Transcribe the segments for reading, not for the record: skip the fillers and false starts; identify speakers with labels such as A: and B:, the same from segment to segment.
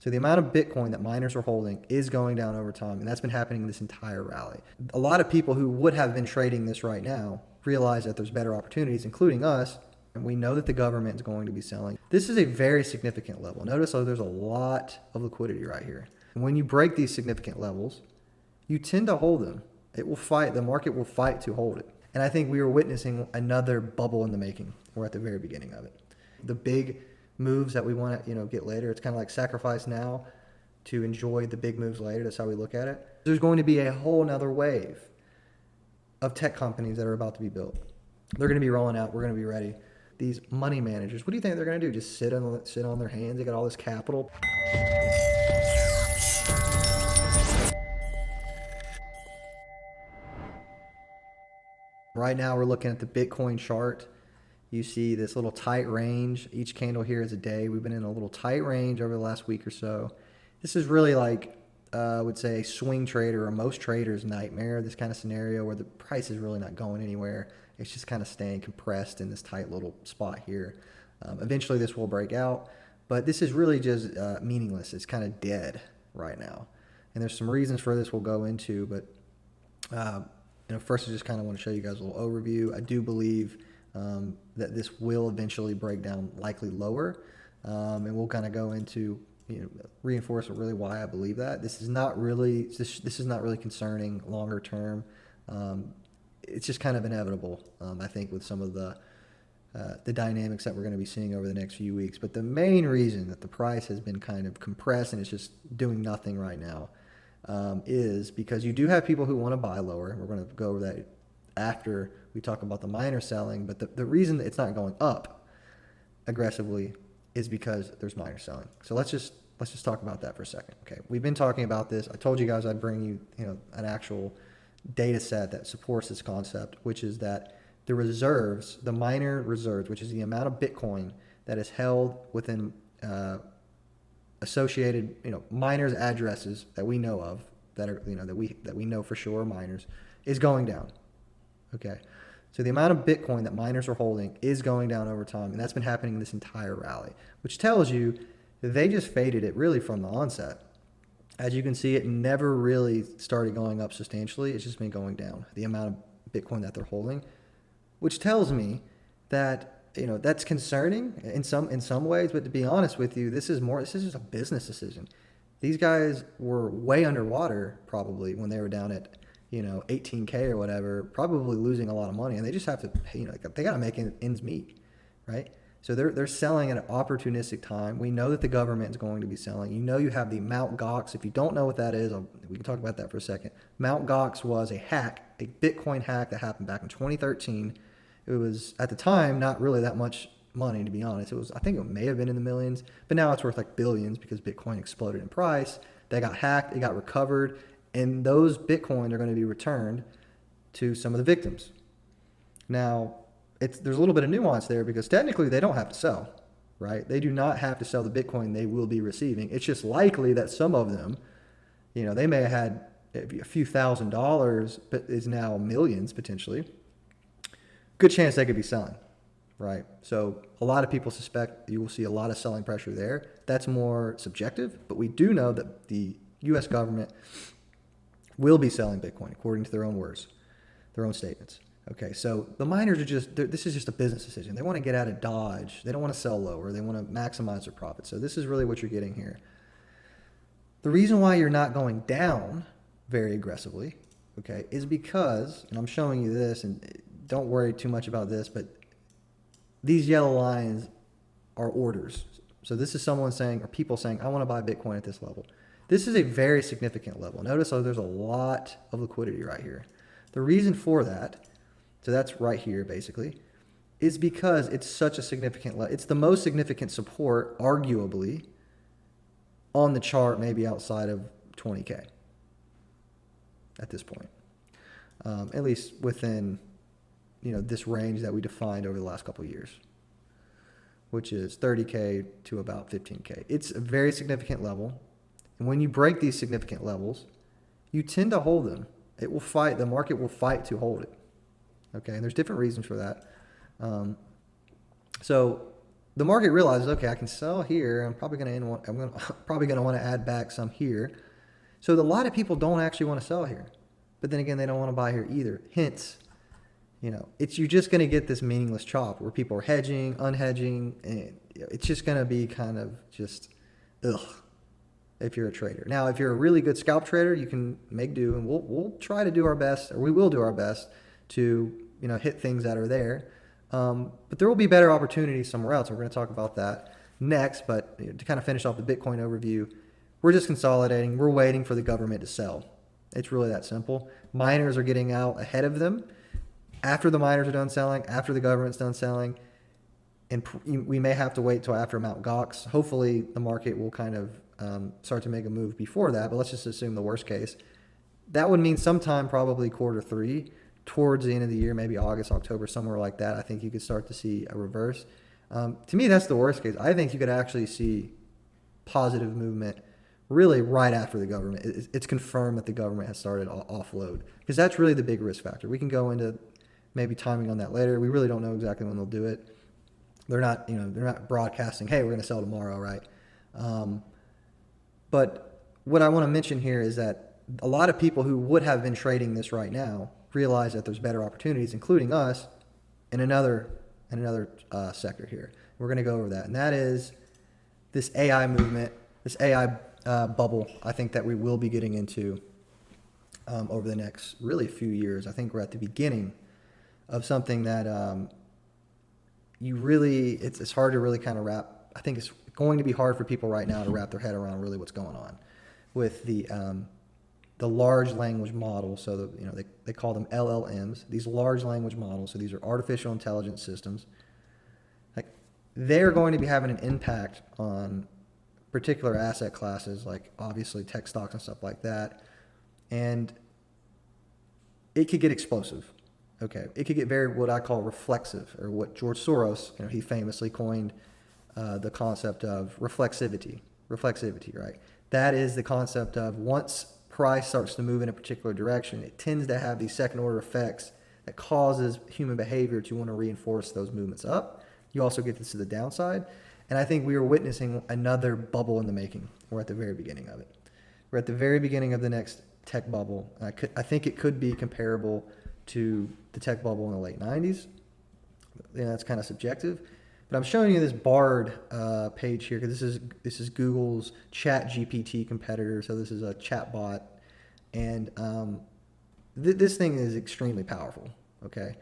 A: So the amount of Bitcoin that miners are holding is going down over time, and that's been happening this entire rally. A lot of people who would have been trading this right now realize that there's better opportunities, including us, and we know that the government is going to be selling. This is a very significant level. Notice there's a lot of liquidity right here. And when you break these significant levels, you tend to hold them. It will fight. The market will fight to hold it. And I think we are witnessing another bubble in the making. We're at the very beginning of it. The big moves that we want to get later, it's kind of like sacrifice now to enjoy the big moves later. That's how we look at it. There's going to be a whole nother wave of tech companies that are about to be built. They're going to be rolling out. We're going to be ready. These money managers, what do you think they're going to do? Just sit on their hands? They got all this capital. Right now we're looking at the Bitcoin chart. You see this little tight range. Each candle here is a day. We've been in a little tight range over the last week or so. This is really like, I would say, a swing trader or most traders' nightmare, this kind of scenario where the price is really not going anywhere. It's just kind of staying compressed in this tight little spot here. Eventually this will break out, but this is really just meaningless. It's kind of dead right now. And there's some reasons for this we'll go into, but first I just kind of want to show you guys a little overview. I do believe that this will eventually break down, likely lower, and we'll kind of go into reinforce really why I believe that. This is not really concerning longer term. It's just kind of inevitable, I think, with some of the dynamics that we're going to be seeing over the next few weeks. But the main reason that the price has been kind of compressed and it's just doing nothing right now is because you do have people who want to buy lower. We're going to go over that after we talk about the miner selling. But the reason that it's not going up aggressively is because there's miner selling. So let's just talk about that for a second. Okay, we've been talking about this. I told you guys I'd bring you an actual data set that supports this concept, which is that the reserves, the miner reserves, which is the amount of Bitcoin that is held within associated miners' addresses that we know of, that are that we know for sure are miners, is going down. Okay, so the amount of Bitcoin that miners are holding is going down over time, and that's been happening this entire rally, which tells you that they just faded it really from the onset. As you can see, it never really started going up substantially. It's just been going down, the amount of Bitcoin that they're holding, which tells me that that's concerning in some ways. But to be honest with you, this is just a business decision. These guys were way underwater probably when they were down at 18K or whatever, probably losing a lot of money, and they just have to pay. They got to make ends meet, right? So they're selling at an opportunistic time. We know that the government is going to be selling. You have the Mt. Gox. If you don't know what that is, we can talk about that for a second. Mt. Gox was a Bitcoin hack that happened back in 2013. It was, at the time, not really that much money, to be honest. I think it may have been in the millions, but now it's worth like billions because Bitcoin exploded in price. They got hacked, it got recovered, and those Bitcoin are going to be returned to some of the victims. Now, there's a little bit of nuance there because technically they don't have to sell, right? They do not have to sell the Bitcoin they will be receiving. It's just likely that some of them, they may have had a few $1,000s, but is now millions potentially. Good chance they could be selling, right? So a lot of people suspect you will see a lot of selling pressure there. That's more subjective, but we do know that the U.S. government will be selling Bitcoin according to their own words, their own statements. Okay, so the miners this is just a business decision. They want to get out of Dodge. They don't want to sell lower. They want to maximize their profit. So this is really what you're getting here. The reason why you're not going down very aggressively, okay, is because, and I'm showing you this, and don't worry too much about this, but these yellow lines are orders. So this is someone saying, or people saying, I want to buy Bitcoin at this level. This is a very significant level. Notice there's a lot of liquidity right here. The reason for that, so that's right here basically, is because it's such a significant level. It's the most significant support, arguably, on the chart, maybe outside of 20K at this point. At least within this range that we defined over the last couple of years, which is 30K to about 15K. It's a very significant level. And when you break these significant levels, you tend to hold them. It will fight. The market will fight to hold it. Okay, and there's different reasons for that. So the market realizes, okay, I can sell here. I'm probably going to want to add back some here. So a lot of people don't actually want to sell here, but then again, they don't want to buy here either. Hence, you're just going to get this meaningless chop where people are hedging, unhedging, and it's just going to be kind of just ugh. If you're a trader. Now, if you're a really good scalp trader, you can make do, and we'll try to do our best, or we will do our best to hit things that are there. But there will be better opportunities somewhere else. And we're going to talk about that next. But to kind of finish off the Bitcoin overview, we're just consolidating. We're waiting for the government to sell. It's really that simple. Miners are getting out ahead of them. After the miners are done selling, after the government's done selling, and we may have to wait till after Mt. Gox. Hopefully, the market will kind of start to make a move before that, but let's just assume the worst case. That would mean sometime probably Q3, towards the end of the year, maybe August, October, somewhere like that. I think you could start to see a reverse. To me, that's the worst case. I think you could actually see positive movement really right after the government. It's confirmed that the government has started offload, because that's really the big risk factor. We can go into maybe timing on that later. We really don't know exactly when they'll do it. They're not broadcasting, hey, we're going to sell tomorrow, right? But what I want to mention here is that a lot of people who would have been trading this right now realize that there's better opportunities, including us, in another sector here. We're going to go over that, and that is this AI movement, this AI bubble. I think that we will be getting into over the next really few years. I think we're at the beginning of something that it's hard to really kind of wrap. I think it's going to be hard for people right now to wrap their head around really what's going on with the large language models. So they call them LLMs. These large language models. So these are artificial intelligence systems. Like, they're going to be having an impact on particular asset classes, like obviously tech stocks and stuff like that, and it could get explosive. Okay, it could get very what I call reflexive, or what George Soros, he famously coined the concept of reflexivity. Reflexivity, right? That is the concept of once price starts to move in a particular direction, it tends to have these second order effects that causes human behavior to want to reinforce those movements up. You also get this to the downside. And I think we are witnessing another bubble in the making. We're at the very beginning of it. We're at the very beginning of the next tech bubble. I think it could be comparable to the tech bubble in the late 90s. That's kind of subjective. But I'm showing you this Bard page here, because this is Google's ChatGPT competitor. So this is a chat bot. And this thing is extremely powerful. Okay,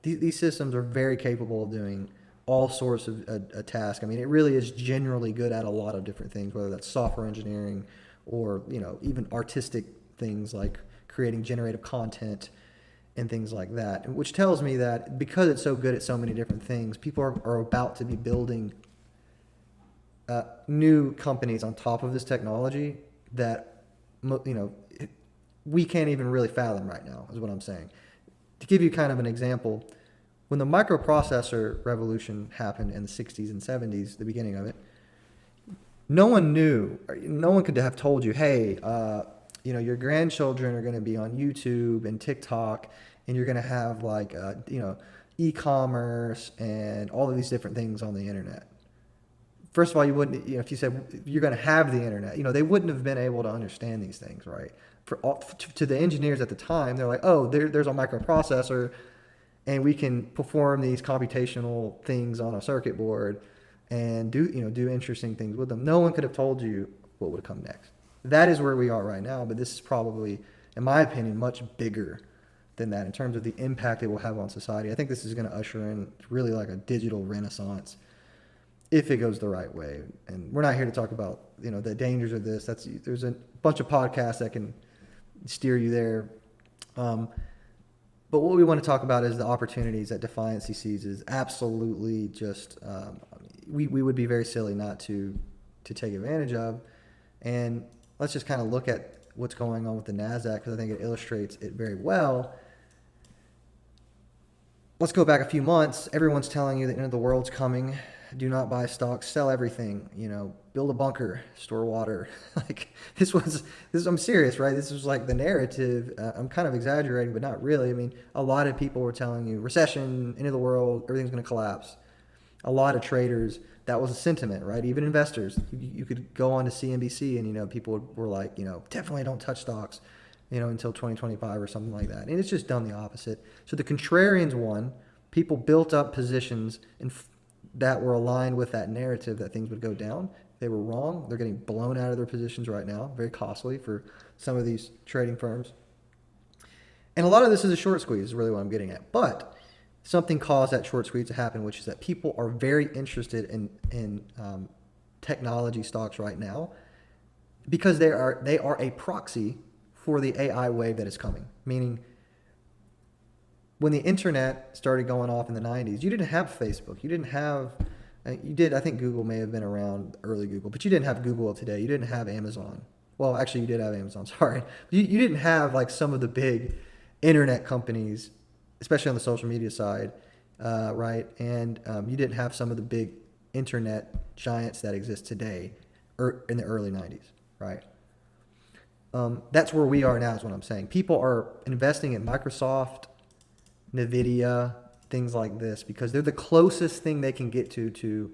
A: these systems are very capable of doing all sorts of a task. I mean, it really is generally good at a lot of different things, whether that's software engineering or even artistic things like creating generative content and things like that, which tells me that because it's so good at so many different things, people are about to be building new companies on top of this technology that we can't even really fathom right now, is what I'm saying. To give you kind of an example, when the microprocessor revolution happened in the 60s and 70s, the beginning of it, no one could have told you, hey, your grandchildren are going to be on YouTube and TikTok, and you're going to have like, e-commerce and all of these different things on the internet. First of all, you wouldn't, if you said you're going to have the internet, they wouldn't have been able to understand these things, right? To the engineers at the time, they're like, oh, there's a microprocessor, and we can perform these computational things on a circuit board and do interesting things with them. No one could have told you what would come next. That is where we are right now, but this is probably, in my opinion, much bigger than that in terms of the impact it will have on society. I think this is going to usher in really like a digital renaissance if it goes the right way. And we're not here to talk about, the dangers of this. There's a bunch of podcasts that can steer you there. But what we want to talk about is the opportunities that DeFiancy sees is absolutely just, we would be very silly not to take advantage of. And let's just kind of look at what's going on with the NASDAQ, because I think it illustrates it very well. Let's go back a few months. Everyone's telling you the end of the world's coming. Do not buy stocks, sell everything, build a bunker, store water. I'm serious, right? This was like the narrative. I'm kind of exaggerating, but not really. I mean, a lot of people were telling you recession, end of the world, everything's going to collapse. A lot of traders that was a sentiment, right? Even investors, you could go on to CNBC and, people were like, definitely don't touch stocks, until 2025 or something like that. And it's just done the opposite. So the contrarians won. People built up positions that were aligned with that narrative that things would go down. They were wrong. They're getting blown out of their positions right now. Very costly for some of these trading firms. And a lot of this is a short squeeze, is really what I'm getting at. But something caused that short squeeze to happen, which is that people are very interested in technology stocks right now because they are a proxy for the AI wave that is coming. Meaning, when the internet started going off in the 90s, you didn't have Facebook. You didn't have, you did, I think Google may have been around, early Google, but you didn't have Google today. You didn't have Amazon. Well, actually, you did have Amazon, sorry. You didn't have like some of the big internet companies, especially on the social media side, right? And you didn't have some of the big internet giants that exist today in the early 90s, right? That's where we are now is what I'm saying. People are investing in Microsoft, NVIDIA, things like this, because they're the closest thing they can get to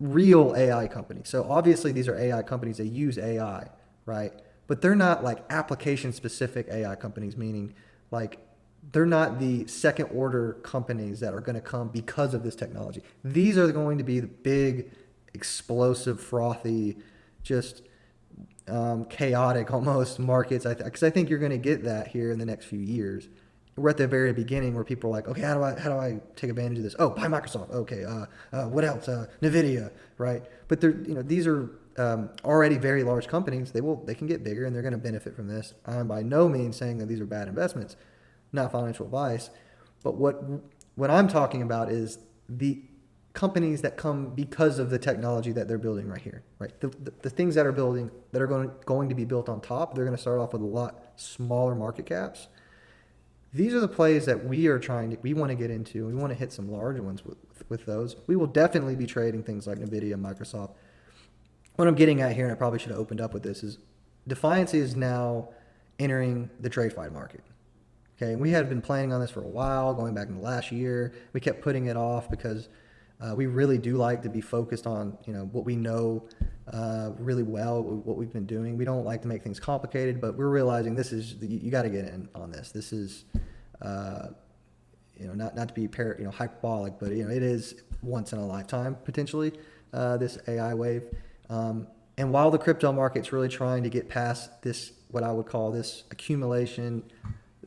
A: real AI companies. So obviously these are AI companies, they use AI, right? But they're not like application specific AI companies, meaning like they're not the second order companies that are going to come because of this technology. These are going to be the big, explosive, frothy, just chaotic almost markets. Because I think you're going to get that here in the next few years. We're at the very beginning where people are like, okay, how do I take advantage of this? Oh, buy Microsoft. Okay, what else? NVIDIA, right? But these are already very large companies. They can get bigger and they're going to benefit from this. I'm by no means saying that these are bad investments, not financial advice. But what I'm talking about is the companies that come because of the technology that they're building right here, right? The things that are building that are going to be built on top, they're going to start off with a lot smaller market caps. These are the plays that we want to get into. We want to hit some large ones with those. We will definitely be trading things like NVIDIA, Microsoft. What I'm getting at here, and I probably should have opened up with this, is DeFiancy is now entering the TradFi market. Okay, and we had been planning on this for a while, going back in the last year. We kept putting it off because we really do like to be focused on what we know really well, what we've been doing. We don't like to make things complicated, but we're realizing you got to get in on this. This is not to be hyperbolic, but it is once in a lifetime potentially, this AI wave. And while the crypto market's really trying to get past this, what I would call this accumulation,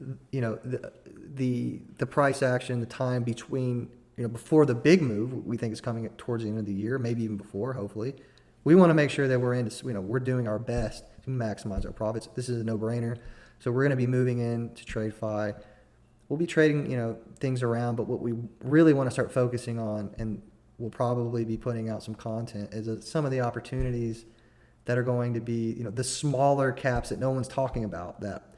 A: the price action, the time between before the big move we think is coming towards the end of the year, maybe even before, hopefully. We want to make sure that we're doing our best to maximize our profits. This is a no-brainer. So we're going to be moving into TradFi. We'll be trading, things around, but what we really want to start focusing on, and we'll probably be putting out some content, is some of the opportunities that are going to be, the smaller caps that no one's talking about. That,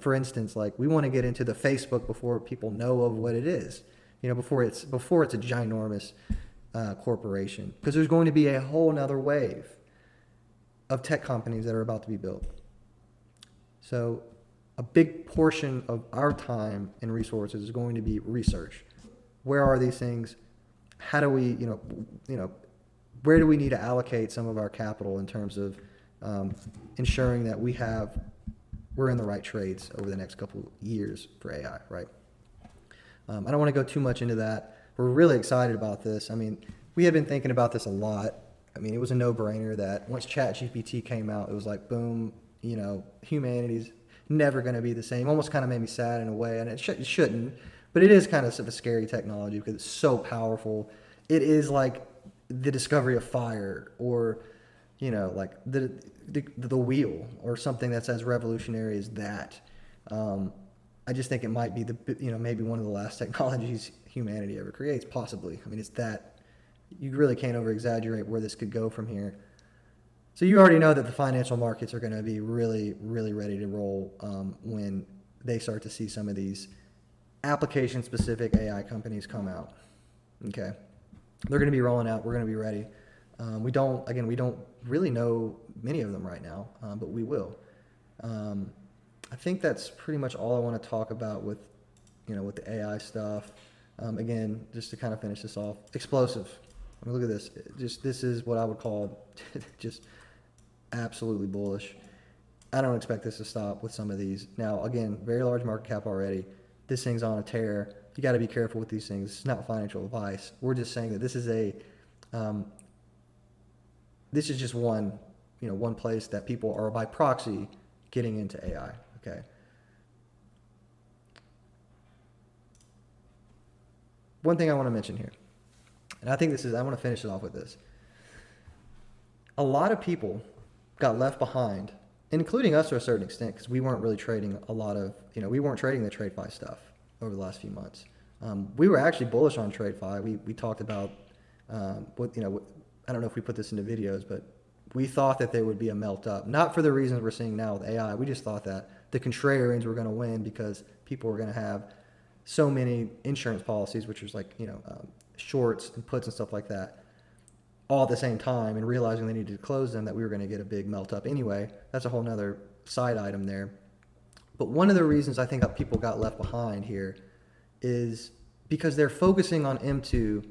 A: for instance, like we want to get into the Facebook before people know of what it is, before it's a ginormous corporation, because there's going to be a whole nother wave of tech companies that are about to be built. So a big portion of our time and resources is going to be research. Where are these things? How do we, where do we need to allocate some of our capital in terms of ensuring that we're in the right trades over the next couple of years for AI, right? I don't want to go too much into that. We're really excited about this. I mean, we had been thinking about this a lot. I mean, it was a no-brainer that once ChatGPT came out, it was like, boom, humanity's never going to be the same. Almost kind of made me sad in a way, and it shouldn't. But it is kind of a scary technology because it's so powerful. It is like the discovery of fire, or, like the wheel, or something that's as revolutionary as that. I just think it might be maybe one of the last technologies humanity ever creates, possibly. I mean, it's that, you really can't over-exaggerate where this could go from here. So you already know that the financial markets are going to be really, really ready to roll when they start to see some of these application-specific AI companies come out. Okay, they're going to be rolling out. We're going to be ready. We don't really know many of them right now, but we will. I think that's pretty much all I want to talk about with the AI stuff. Again, just to kind of finish this off, explosive. I mean, look at this. This is what I would call just absolutely bullish. I don't expect this to stop with some of these. Now, again, very large market cap already. This thing's on a tear. You got to be careful with these things. It's not financial advice. We're just saying that this is this is just one place that people are by proxy getting into AI. Okay. One thing I want to mention here, and I want to finish it off with this. A lot of people got left behind, including us to a certain extent, because we weren't really trading a lot of, we weren't trading the TradFi stuff over the last few months. We were actually bullish on TradFi. We talked about I don't know if we put this into videos, but we thought that there would be a melt up, not for the reasons we're seeing now with AI. We just thought that the contrarians were going to win because people were going to have so many insurance policies, which was like, shorts and puts and stuff like that, all at the same time, and realizing they needed to close them, that we were going to get a big melt up anyway. That's a whole nother side item there. But one of the reasons I think that people got left behind here is because they're focusing on M2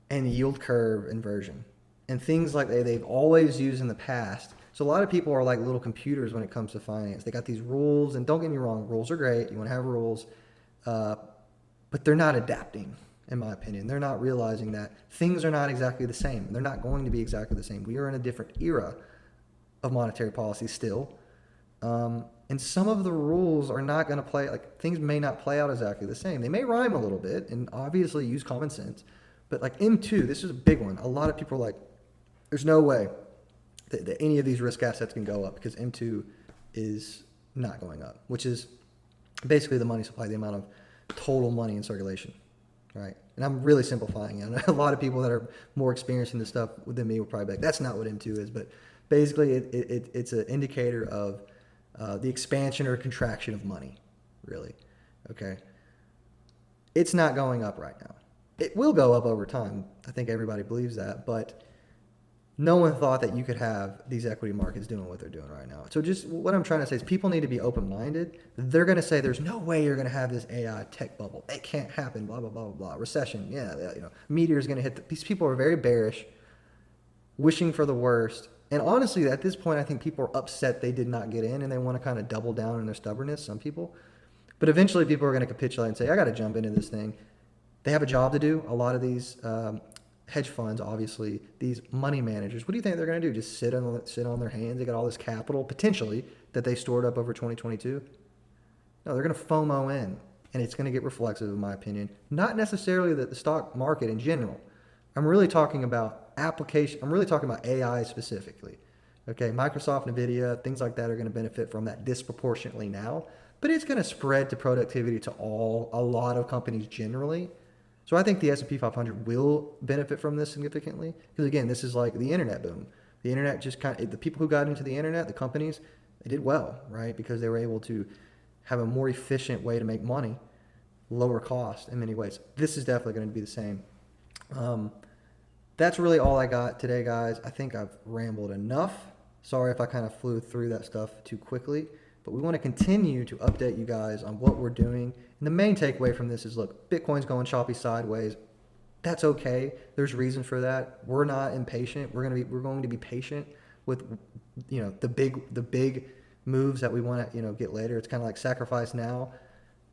A: and yield curve inversion and things like they've always used in the past. So a lot of people are like little computers when it comes to finance. They got these rules, and don't get me wrong, rules are great. You want to have rules, but they're not adapting, in my opinion. They're not realizing that things are not exactly the same. They're not going to be exactly the same. We are in a different era of monetary policy still. And some of the rules are not going to play, like things may not play out exactly the same. They may rhyme a little bit and obviously use common sense. But like M2, this is a big one. A lot of people are like, there's no way that any of these risk assets can go up because M2 is not going up, which is basically the money supply, the amount of total money in circulation, right? And I'm really simplifying it. I know a lot of people that are more experienced in this stuff than me will probably be like, that's not what M2 is. But basically, it's an indicator of the expansion or contraction of money, really, okay? It's not going up right now. It will go up over time. I think everybody believes that, but no one thought that you could have these equity markets doing what they're doing right now. So just what I'm trying to say is people need to be open-minded. They're going to say there's no way you're going to have this AI tech bubble. It can't happen, blah, blah, blah, blah, blah. Recession, yeah, meteor is going to hit. These people are very bearish, wishing for the worst. And honestly, at this point, I think people are upset they did not get in, and they want to kind of double down on their stubbornness, some people. But eventually people are going to capitulate and say, I got to jump into this thing. They have a job to do. A lot of these hedge funds, obviously, these money managers, what do you think they're going to do? Just sit on their hands? They got all this capital, potentially, that they stored up over 2022? No, they're going to FOMO in, and it's going to get reflexive, in my opinion. Not necessarily the stock market in general. I'm really talking about application. I'm really talking about AI specifically. Okay, Microsoft, NVIDIA, things like that are going to benefit from that disproportionately now, but it's going to spread to productivity to a lot of companies generally. So I think the S&P 500 will benefit from this significantly because, again, this is like the internet boom. The internet just the people who got into the internet, the companies, they did well, right? Because they were able to have a more efficient way to make money, lower cost in many ways. This is definitely going to be the same. That's really all I got today, guys. I think I've rambled enough. Sorry if I kind of flew through that stuff too quickly. But we want to continue to update you guys on what we're doing. And the main takeaway from this is, look, Bitcoin's going choppy sideways. That's okay. There's reason for that. We're not impatient. We're going to be patient with, the big moves that we want to, get later. It's kind of like sacrifice now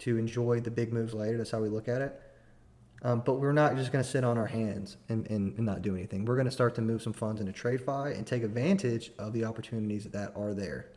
A: to enjoy the big moves later. That's how we look at it. But we're not just going to sit on our hands and not do anything. We're going to start to move some funds into TradFi and take advantage of the opportunities that are there.